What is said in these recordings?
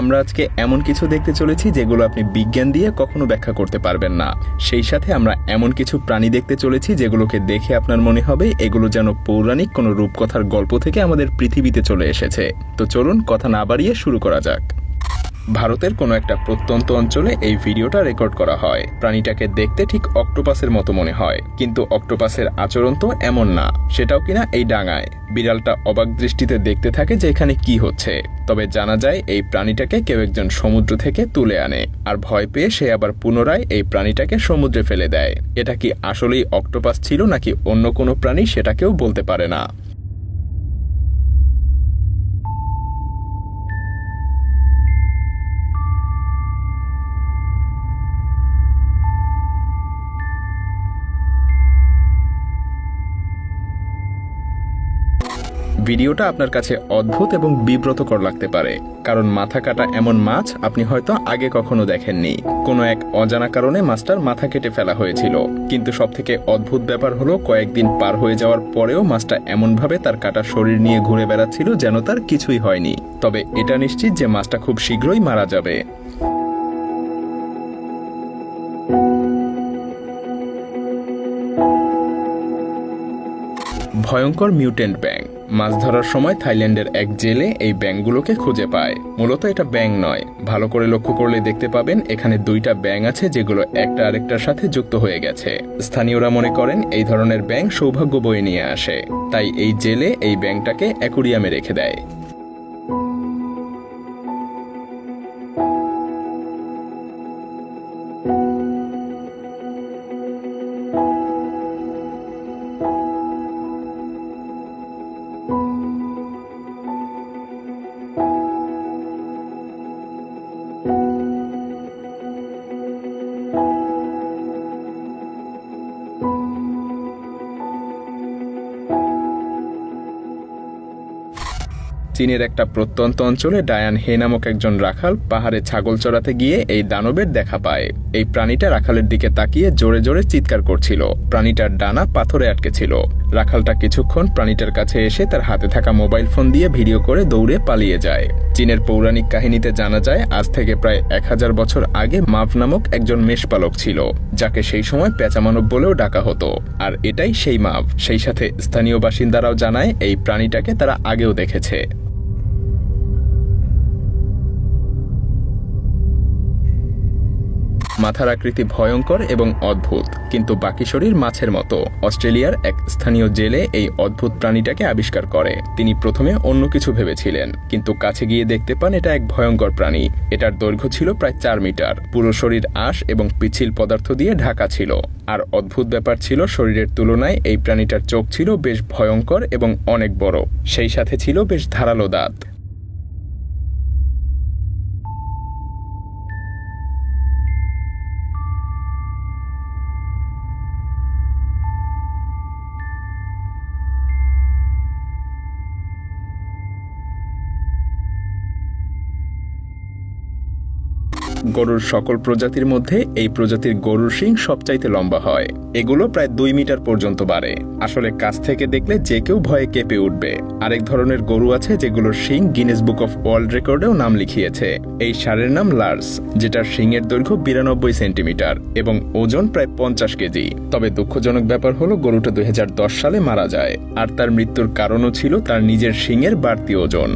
আমরা আজকে এমন কিছু দেখতে চলেছি যেগুলো আপনি বিজ্ঞান দিয়ে কখনো ব্যাখ্যা করতে পারবেন না। সেই সাথে আমরা এমন কিছু প্রাণী দেখতে চলেছি যেগুলোকে দেখে আপনার মনে হবে এগুলো যেন পৌরাণিক কোনো রূপকথার গল্প থেকে আমাদের পৃথিবীতে চলে এসেছে। তো চলুন কথা না বাড়িয়ে শুরু করা যাক। ভারতের কোনো একটা প্রত্যন্ত অঞ্চলে এই ভিডিওটা রেকর্ড করা হয়। প্রাণীটাকে দেখতে ঠিক অক্টোপাসের মতো মনে হয়, কিন্তু অক্টোপাসের আচরণ তো এমন না, সেটাও কিনা এই ডাঙায়। বিড়ালটা অবাক দৃষ্টিতে দেখতে থাকে যে এখানে কি হচ্ছে। তবে জানা যায় এই প্রাণীটাকে কেউ একজন সমুদ্র থেকে তুলে আনে, আর ভয় পেয়ে সে আবার পুনরায় এই প্রাণীটাকে সমুদ্রে ফেলে দেয়। এটা কি আসলেই অক্টোপাস ছিল নাকি অন্য কোনো প্রাণী সেটা কেউ বলতে পারে না। ভিডিওটা আপনার কাছে অদ্ভুত এবং বিব্রতকর লাগতে পারে, কারণ মাথা কাটা এমন মাছ আপনি হয়তো আগে কখনো দেখেননি। কোনো এক অজানা কারণে মাছটার মাথা কেটে ফেলা হয়েছিল, কিন্তু সবথেকে অদ্ভুত ব্যাপার হলো কয়েকদিন পার হয়ে যাওয়ার পরেও মাছটা এমনভাবে তার কাটা শরীর নিয়ে ঘুরে বেড়াচ্ছিল যেন তার কিছুই হয়নি। তবে এটা নিশ্চিত যে মাছটা খুব শীঘ্রই মারা যাবে। ভয়ঙ্কর মিউটেন্ট ব্যাঙ। মাছ ধরার সময় থাইল্যান্ডের এক জেলে এই ব্যাঙগুলোকে খুঁজে পায়। মূলত এটা ব্যাঙ নয়, ভালো করে লক্ষ্য করলে দেখতে পাবেন এখানে দুইটা ব্যাঙ আছে যেগুলো একটা আরেকটার সাথে যুক্ত হয়ে গেছে। স্থানীয়রা মনে করেন এই ধরনের ব্যাঙ সৌভাগ্য বয়ে নিয়ে আসে, তাই এই জেলে এই ব্যাঙটাকে অ্যাকুরিয়ামে রেখে দেয়। চীনের একটা প্রত্যন্ত অঞ্চলে ডায়ান হে নামক একজন রাখাল পাহাড়ে ছাগল চড়াতে গিয়ে এই দানবের দেখা পায়। এই প্রাণীটা রাখালের দিকে তাকিয়ে জোরে জোরে চিৎকার করছিল। প্রাণীটার ডানা পাথরে আটকে ছিল। রাখালটা কিছুক্ষণ প্রাণীটার কাছে এসে তার হাতে থাকা মোবাইল ফোন দিয়ে ভিডিও করে দৌড়ে পালিয়ে যায়। চীনের পৌরাণিক কাহিনীতে জানা যায় আজ থেকে প্রায় 1000 বছর আগে মাভ নামক একজন মেষপালক ছিল, যাকে সেই সময় পেঁচামানব বলেও ডাকা হতো। আর এটাই সেই মাভ। সেই সাথে স্থানীয় বাসিন্দারাও জানায় এই প্রাণীটাকে তারা আগেও দেখেছে। মাথার আকৃতি ভয়ঙ্কর এবং অদ্ভুত, কিন্তু বাকি শরীর মাছের মতো। অস্ট্রেলিয়ার এক স্থানীয় জেলে এই অদ্ভুত প্রাণীটাকে আবিষ্কার করে। তিনি প্রথমে অন্য কিছু ভেবেছিলেন, কিন্তু কাছে গিয়ে দেখতে পান এটা এক ভয়ঙ্কর প্রাণী। এটার দৈর্ঘ্য ছিল প্রায় 4 মিটার। পুরো শরীর আঁশ এবং পিচ্ছিল পদার্থ দিয়ে ঢাকা ছিল। আর অদ্ভুত ব্যাপার ছিল শরীরের তুলনায় এই প্রাণীটার চোখ ছিল বেশ ভয়ঙ্কর এবং অনেক বড়। সেই সাথে ছিল বেশ ধারালো দাঁত। গরুর সকল প্রজাতির মধ্যে এই প্রজাতির গরুর শিং সবচাইতে লম্বা হয়। এগুলো প্রায় 2 মিটার পর্যন্ত বাড়ে। আসলে কাছ থেকে দেখলে যে কেউ ভয়ে কেঁপে উঠবে। আরেক ধরনের গরু আছে যেগুলোর শিং গিনেস বুক অফ ওয়ার্ল্ড রেকর্ডেও নাম লিখিয়েছে। এই ষাঁড়ের নাম লার্স, যেটার শিংয়ের দৈর্ঘ্য 92 সেন্টিমিটার এবং ওজন প্রায় 50 কেজি। তবে দুঃখজনক ব্যাপার হলো গরুটা 2010 সালে মারা যায়, আর তার মৃত্যুর কারণও ছিল তার নিজের শিংয়ের বাড়তি ওজন।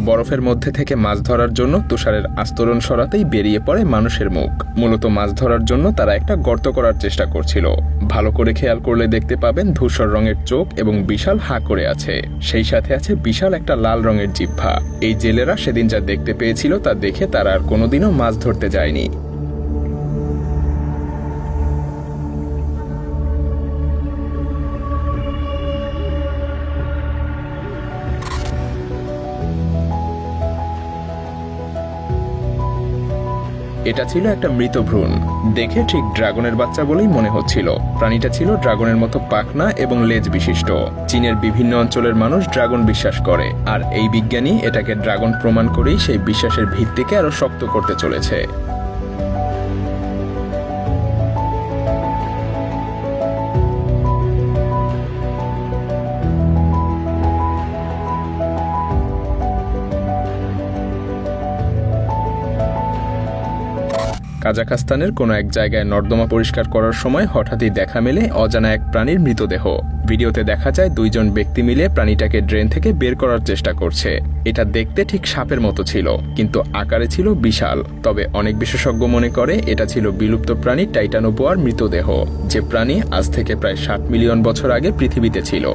বরফের মধ্যে থেকে মাছ ধরার জন্য তুষারের আস্তরণ সরাতেই বেরিয়ে পড়ে মানুষের মুখ। মূলত মাছ ধরার জন্য তারা একটা গর্ত করার চেষ্টা করছিল। ভালো করে খেয়াল করলে দেখতে পাবেন ধূসর রঙের চোখ এবং বিশাল হাঁ করে আছে। সেই সাথে আছে বিশাল একটা লাল রঙের জিহ্বা। এই জেলেরা সেদিন যা দেখতে পেয়েছিল তা দেখে তারা আর কোনোদিনও মাছ ধরতে যায়নি। এটা ছিল একটা মৃত ভ্রূণ। দেখে ঠিক ড্রাগনের বাচ্চা বলেই মনে হচ্ছিল। প্রাণীটা ছিল ড্রাগনের মতো পাখনা এবং লেজ বিশিষ্ট। চীনের বিভিন্ন অঞ্চলের মানুষ ড্রাগন বিশ্বাস করে, আর এই বিজ্ঞানী এটাকে ড্রাগন প্রমাণ করেই সেই বিশ্বাসের ভিত্তিকে আরো শক্ত করতে চলেছে। কাজাখস্তানের কোনো এক জায়গায় নর্দমা পরিষ্কার করার সময় হঠাৎই দেখা মেলে অজানা এক প্রাণীর মৃতদেহ। ভিডিওতে দেখা যায় দুইজন ব্যক্তি মিলে প্রাণীটাকে ড্রেন থেকে বের করার চেষ্টা করছে। এটা দেখতে ঠিক সাপের মতো ছিল, কিন্তু আকারে ছিল বিশাল। তবে অনেক বিশেষজ্ঞ মনে করে এটা ছিল বিলুপ্ত প্রাণী টাইটানোবোয়ার মৃতদেহ, যে প্রাণী আজ থেকে প্রায় 60 মিলিয়ন বছর আগে পৃথিবীতে ছিল।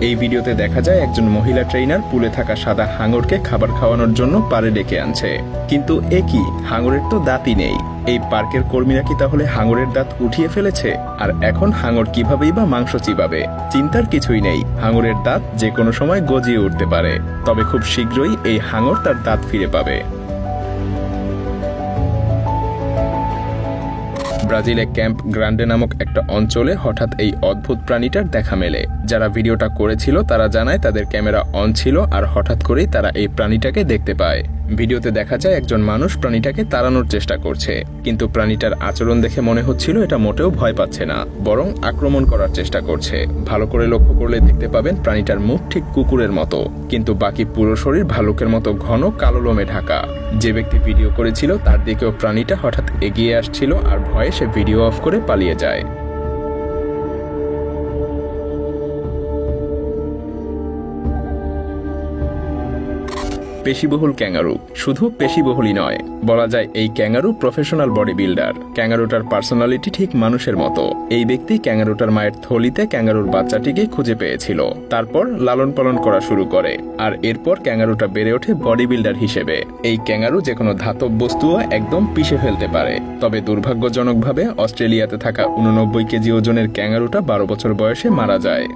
এই ভিডিওতে দেখা যায় একজন মহিলা ট্রেইনার পুলে থাকা সাদা হাঙরকে খাবার খাওয়ানোর জন্য পাড়ে ডেকে আনছে। কিন্তু এ কি, হাঙরের তো দাঁতই নেই। এই পার্কের কর্মীরা কি তাহলে হাঙরের দাঁত উঠিয়ে ফেলেছে? আর এখন হাঙর কিভাবেই বা মাংস চিবাবে? চিন্তার কিছুই নেই, হাঙরের দাঁত যে কোনো সময় গজিয়ে উঠতে পারে। তবে খুব শীঘ্রই এই হাঙর তার দাঁত ফিরে পাবে। ব্রাজিলে ক্যাম্প গ্রান্ডে নামক একটা অঞ্চলে হঠাৎ এই অদ্ভুত প্রাণীটার দেখা মেলে। যারা ভিডিওটা করেছিল তারা জানায় তাদের ক্যামেরা অন ছিল, আর হঠাৎ করেই তারা এই প্রাণীটাকে দেখতে পায়। ভিডিওতে দেখা যায় একজন মানুষ প্রাণীটাকে তাড়ানোর চেষ্টা করছে, কিন্তু প্রাণীটার আচরণ দেখে মনে হচ্ছিল এটা মোটেও ভয় পাচ্ছে না, বরং আক্রমণ করার চেষ্টা করছে। ভালো করে লক্ষ্য করলে দেখতে পাবেন প্রাণীটার মুখ ঠিক কুকুরের মতো, কিন্তু বাকি পুরো শরীর ভালুকের মতো ঘন কালো লোমে ঢাকা। যে ব্যক্তি ভিডিও করেছিল তার দিকেও প্রাণীটা হঠাৎ এগিয়ে আসছিল, আর ভয়ে সে ভিডিও অফ করে পালিয়ে যায়। পেশিবহুল ক্যাঙ্গারু, শুধু পেশিবহুলই নয়, বলা যায় এই ক্যাঙ্গারু প্রফেশনাল বডি বিল্ডার। ক্যাঙ্গারুটার পার্সোনালিটি ঠিক মানুষের মতো। এই ব্যক্তি ক্যাঙ্গারুটার মায়ের থলিতে ক্যাঙ্গারুর বাচ্চাটিকে খুঁজে পেয়েছিল, তারপর লালন পালন করা শুরু করে, আর এরপর ক্যাঙ্গারুটা বেড়ে ওঠে বডি বিল্ডার হিসেবে। এই ক্যাঙ্গারু যে কোনো ধাতব বস্তুও একদম পিষে ফেলতে পারে। তবে দুর্ভাগ্যজনকভাবে অস্ট্রেলিয়াতে থাকা 89 কেজি ওজনের ক্যাঙ্গারুটা 12 বছর বয়সে মারা যায়।